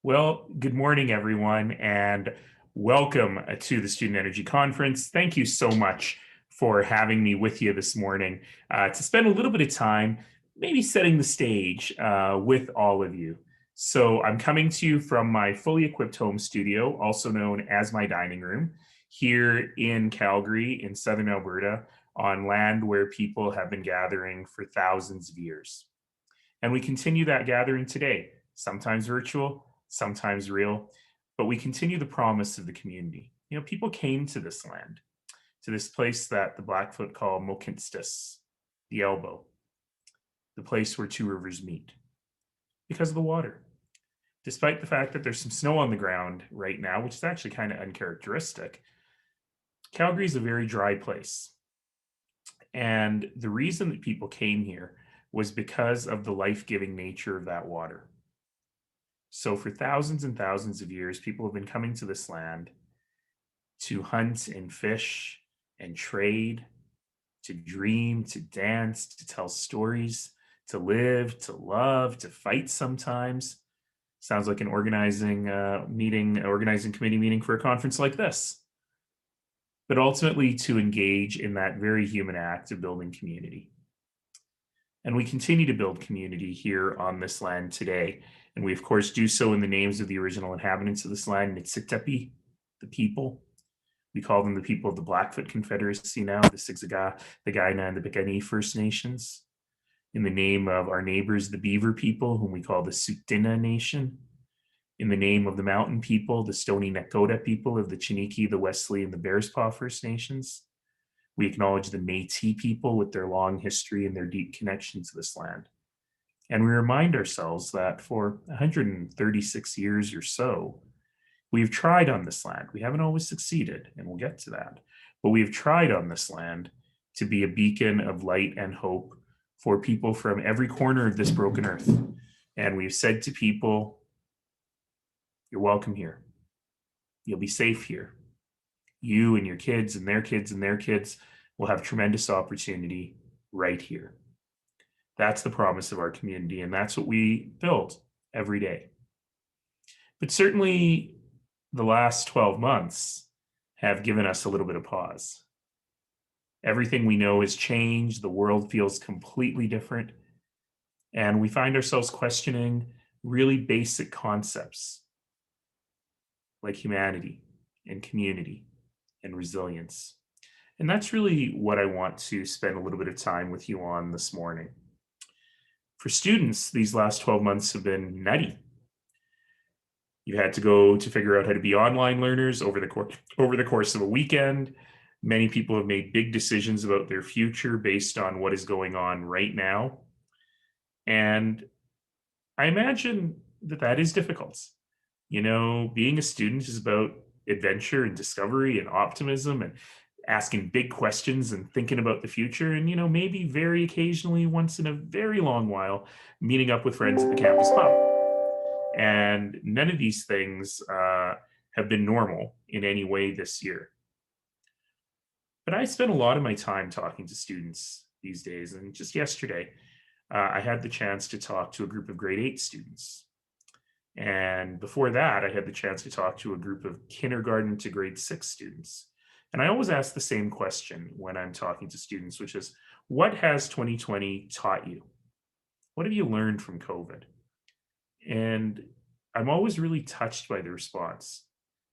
Well, good morning, everyone, and welcome to the Student Energy Conference. Thank you so much for having me with you this morning to spend a little bit of time maybe setting the stage with all of you. So I'm coming to you from my fully equipped home studio, also known as my dining room, here in Calgary in southern Alberta, on land where people have been gathering for thousands of years. And we continue that gathering today, sometimes virtual, sometimes real, but we continue the promise of the community. People came to this land, to this place that the Blackfoot call Mokinstis, the elbow, the place where two rivers meet, because of the water. Despite the fact that there's some snow on the ground right now, which is actually kind of uncharacteristic, Calgary is a very dry place. And the reason that people came here was because of the life giving nature of that water. So, for thousands and thousands of years, people have been coming to this land to hunt and fish and trade, to dream, to dance, to tell stories, to live, to love, to fight sometimes. Sounds like an organizing committee meeting for a conference like this. But ultimately, to engage in that very human act of building community. And we continue to build community here on this land today. And we, of course, do so in the names of the original inhabitants of this land, Nitsitapi, the people. We call them the people of the Blackfoot Confederacy now, the Siksika, the Kainai, and the Piikani First Nations. In the name of our neighbors, the Beaver people, whom we call the Tsuut'ina Nation. In the name of the Mountain people, the Stoney Nakoda people of the Chiniki, the Wesley, and the Bearspaw First Nations. We acknowledge the Métis people with their long history and their deep connection to this land. And we remind ourselves that for 136 years or so, we've tried on this land. We haven't always succeeded, and we'll get to that. But we've tried on this land to be a beacon of light and hope for people from every corner of this broken earth. And we've said to people, you're welcome here. You'll be safe here. You and your kids and their kids and their kids will have tremendous opportunity right here. That's the promise of our community, and that's what we build every day. But certainly, the last 12 months have given us a little bit of pause. Everything we know has changed. The world feels completely different. And we find ourselves questioning really basic concepts like humanity and community and resilience. And that's really what I want to spend a little bit of time with you on this morning. For students, these last 12 months have been nutty. You had to go to figure out how to be online learners over the course of a weekend. Many people have made big decisions about their future based on what is going on right now. And I imagine that that is difficult. Being a student is about adventure and discovery and optimism and asking big questions and thinking about the future. And, maybe very occasionally, once in a very long while, meeting up with friends at the campus pub. And none of these things have been normal in any way this year. But I spend a lot of my time talking to students these days. And just yesterday, I had the chance to talk to a group of grade 8 students. And before that, I had the chance to talk to a group of kindergarten to grade 6 students. And I always ask the same question when I'm talking to students, which is, what has 2020 taught you? What have you learned from COVID? And I'm always really touched by the response.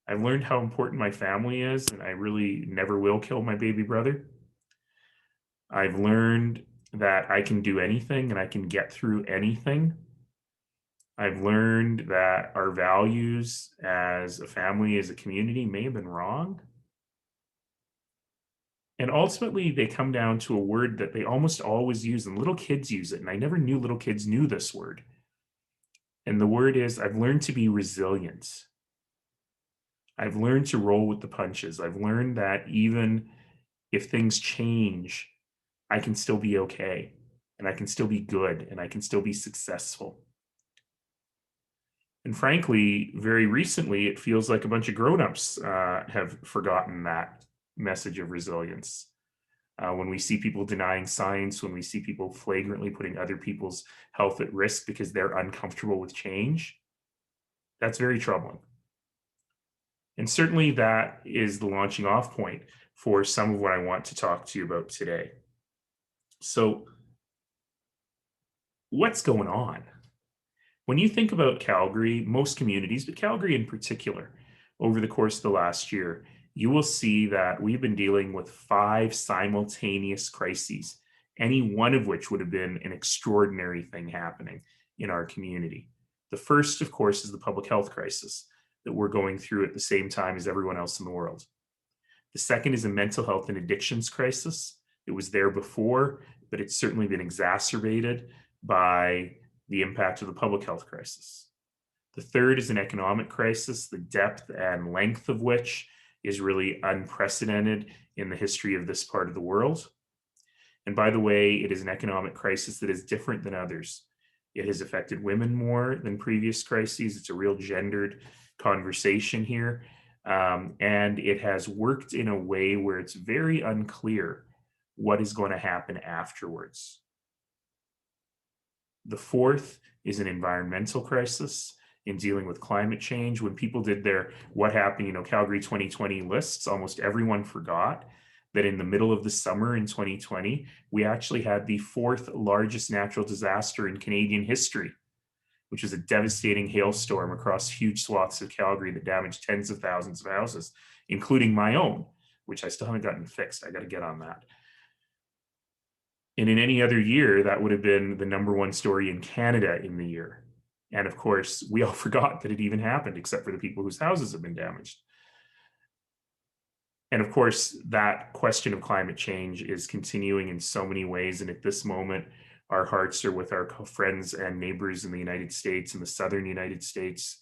I've learned how important my family is, and I really never will kill my baby brother. I've learned that I can do anything and I can get through anything. I've learned that our values as a family, as a community, may have been wrong. And ultimately, they come down to a word that they almost always use, and little kids use it. And I never knew little kids knew this word. And the word is, I've learned to be resilient. I've learned to roll with the punches. I've learned that even if things change, I can still be okay, and I can still be good, and I can still be successful. And frankly, very recently, it feels like a bunch of grown-ups have forgotten that message of resilience. When we see people denying science, when we see people flagrantly putting other people's health at risk because they're uncomfortable with change, That's very troubling. And certainly that is the launching off point for some of what I want to talk to you about today. So, what's going on? When you think about Calgary, most communities, but Calgary in particular, over the course of the last year, you will see that we've been dealing with 5 simultaneous crises, any one of which would have been an extraordinary thing happening in our community. The first, of course, is the public health crisis that we're going through at the same time as everyone else in the world. The second is a mental health and addictions crisis. It was there before, but it's certainly been exacerbated by the impact of the public health crisis. The third is an economic crisis, the depth and length of which is really unprecedented in the history of this part of the world. And by the way, it is an economic crisis that is different than others. It has affected women more than previous crises. It's a real gendered conversation here. And it has worked in a way where it's very unclear what is going to happen afterwards. The fourth is an environmental crisis in dealing with climate change. When people did their what happened, Calgary 2020 lists, almost everyone forgot that in the middle of the summer in 2020, we actually had the 4th largest natural disaster in Canadian history, which was a devastating hailstorm across huge swaths of Calgary that damaged tens of thousands of houses, including my own, which I still haven't gotten fixed. I got to get on that. And in any other year, that would have been the #1 story in Canada in the year. And of course, we all forgot that it even happened, except for the people whose houses have been damaged. And of course, that question of climate change is continuing in so many ways. And at this moment, our hearts are with our friends and neighbors in the United States and the southern United States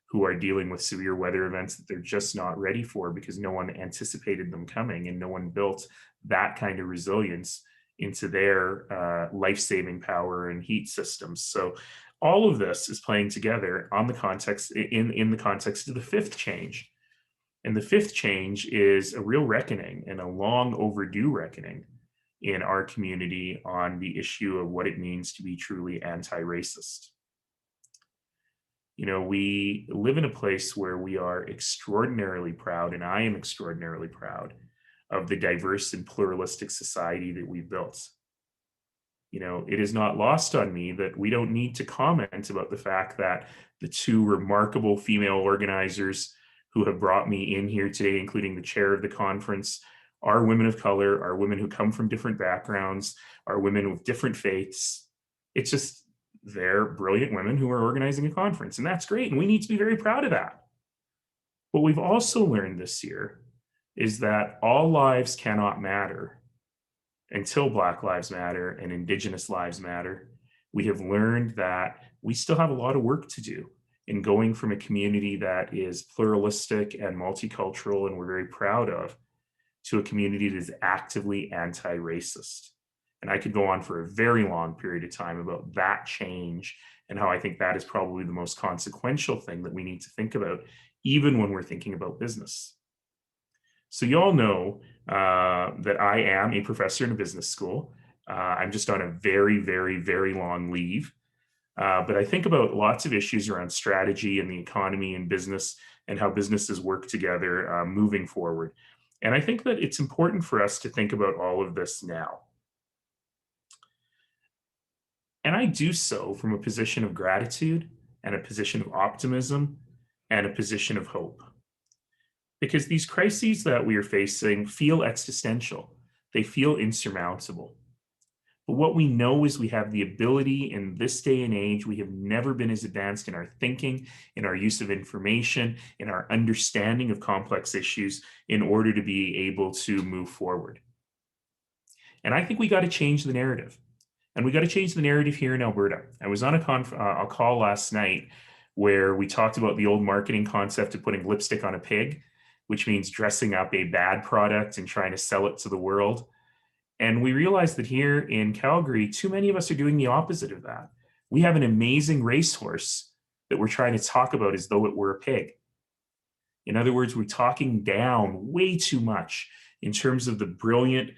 who are dealing with severe weather events that they're just not ready for because no one anticipated them coming and no one built that kind of resilience into their life-saving power and heat systems. So all of this is playing together on the context in the context of the fifth change. And the fifth change is a real reckoning and a long overdue reckoning in our community on the issue of what it means to be truly anti-racist. We live in a place where we are extraordinarily proud, and I am extraordinarily proud of the diverse and pluralistic society that we've built. It is not lost on me that we don't need to comment about the fact that the 2 remarkable female organizers who have brought me in here today, including the chair of the conference, are women of color, are women who come from different backgrounds, are women with different faiths. It's just they're brilliant women who are organizing a conference, and that's great, and we need to be very proud of that. What we've also learned this year is that all lives cannot matter until Black Lives Matter and Indigenous lives matter. We have learned that we still have a lot of work to do in going from a community that is pluralistic and multicultural and we're very proud of to a community that is actively anti-racist. And I could go on for a very long period of time about that change and how I think that is probably the most consequential thing that we need to think about, even when we're thinking about business. So you all know that I am a professor in a business school. I'm just on a very, very, very long leave. But I think about lots of issues around strategy and the economy and business and how businesses work together moving forward. And I think that it's important for us to think about all of this now. And I do so from a position of gratitude and a position of optimism and a position of hope. Because these crises that we are facing feel existential, they feel insurmountable. But what we know is we have the ability in this day and age, we have never been as advanced in our thinking, in our use of information, in our understanding of complex issues in order to be able to move forward. And I think we got to change the narrative. And we got to change the narrative here in Alberta. I was on a call last night where we talked about the old marketing concept of putting lipstick on a pig, which means dressing up a bad product and trying to sell it to the world. And we realized that here in Calgary, too many of us are doing the opposite of that. We have an amazing racehorse that we're trying to talk about as though it were a pig. In other words, we're talking down way too much in terms of the brilliant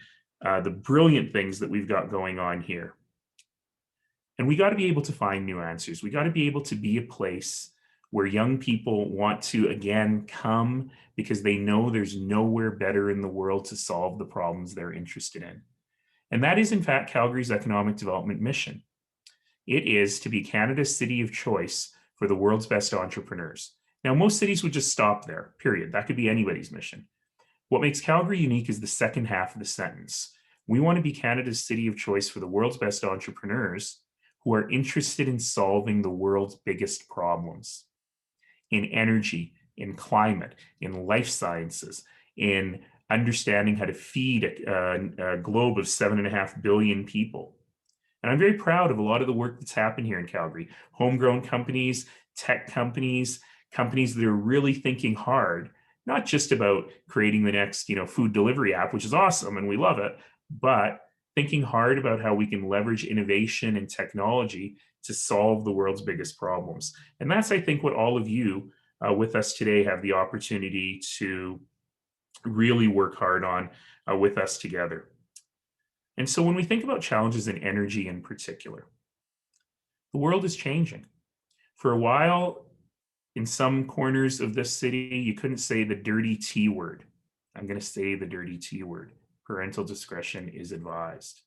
things that we've got going on here. And we got to be able to find new answers. We got to be able to be a place where young people want to again come because they know there's nowhere better in the world to solve the problems they're interested in. And that is, in fact, Calgary's economic development mission. It is to be Canada's city of choice for the world's best entrepreneurs. Now, most cities would just stop there, period. That could be anybody's mission. What makes Calgary unique is the second half of the sentence. We want to be Canada's city of choice for the world's best entrepreneurs who are interested in solving the world's biggest problems in energy, in climate, in life sciences, in understanding how to feed a globe of 7.5 billion people. And I'm very proud of a lot of the work that's happened here in Calgary. Homegrown companies, tech companies, companies that are really thinking hard, not just about creating the next, food delivery app, which is awesome and we love it, but thinking hard about how we can leverage innovation and technology to solve the world's biggest problems. And that's, I think, what all of you with us today have the opportunity to really work hard on with us together. And so when we think about challenges in energy in particular, the world is changing. For a while, in some corners of this city, you couldn't say the dirty T word. I'm going to say the dirty T word. Parental discretion is advised.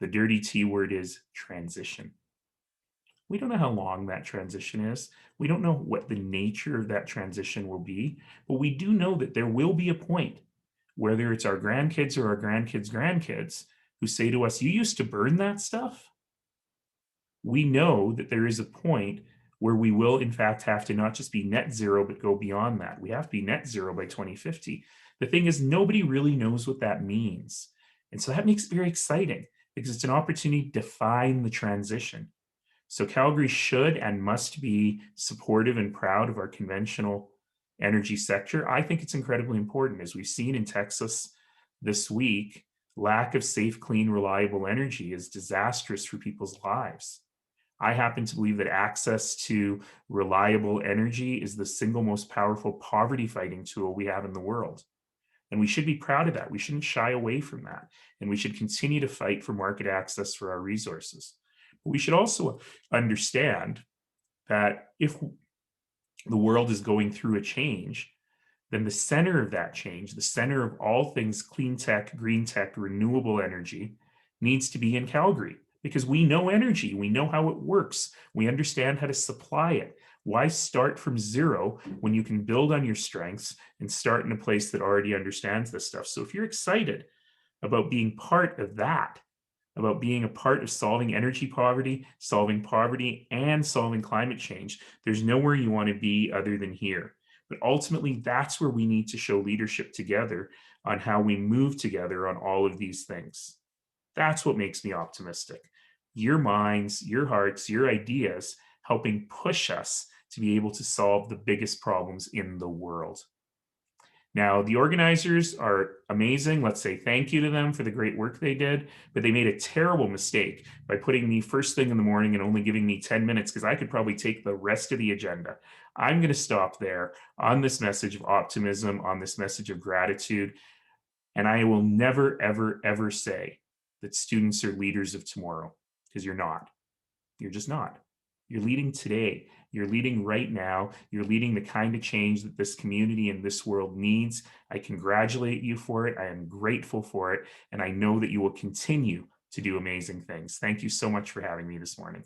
The dirty T word is transition. We don't know how long that transition is. We don't know what the nature of that transition will be, but we do know that there will be a point, whether it's our grandkids or our grandkids' grandkids, who say to us, "You used to burn that stuff?" We know that there is a point where we will, in fact, have to not just be net zero, but go beyond that. We have to be net zero by 2050. The thing is, nobody really knows what that means. And so that makes it very exciting because it's an opportunity to define the transition. So Calgary should and must be supportive and proud of our conventional energy sector. I think it's incredibly important. As we've seen in Texas this week, lack of safe, clean, reliable energy is disastrous for people's lives. I happen to believe that access to reliable energy is the single most powerful poverty fighting tool we have in the world. And we should be proud of that. We shouldn't shy away from that. And we should continue to fight for market access for our resources. But we should also understand that if the world is going through a change, then the center of that change, the center of all things clean tech, green tech, renewable energy, needs to be in Calgary because we know energy, we know how it works, we understand how to supply it. Why start from zero when you can build on your strengths and start in a place that already understands this stuff? So if you're excited about being part of that, about being a part of solving energy poverty, and solving climate change, there's nowhere you want to be other than here. But ultimately, that's where we need to show leadership together on how we move together on all of these things. That's what makes me optimistic. Your minds, your hearts, your ideas helping push us to be able to solve the biggest problems in the world. Now, the organizers are amazing. Let's say thank you to them for the great work they did, but they made a terrible mistake by putting me first thing in the morning and only giving me 10 minutes because I could probably take the rest of the agenda. I'm going to stop there on this message of optimism, on this message of gratitude. And I will never, ever, ever say that students are leaders of tomorrow because you're not. You're just not. You're leading today. You're leading right now. You're leading the kind of change that this community and this world needs. I congratulate you for it. I am grateful for it. And I know that you will continue to do amazing things. Thank you so much for having me this morning.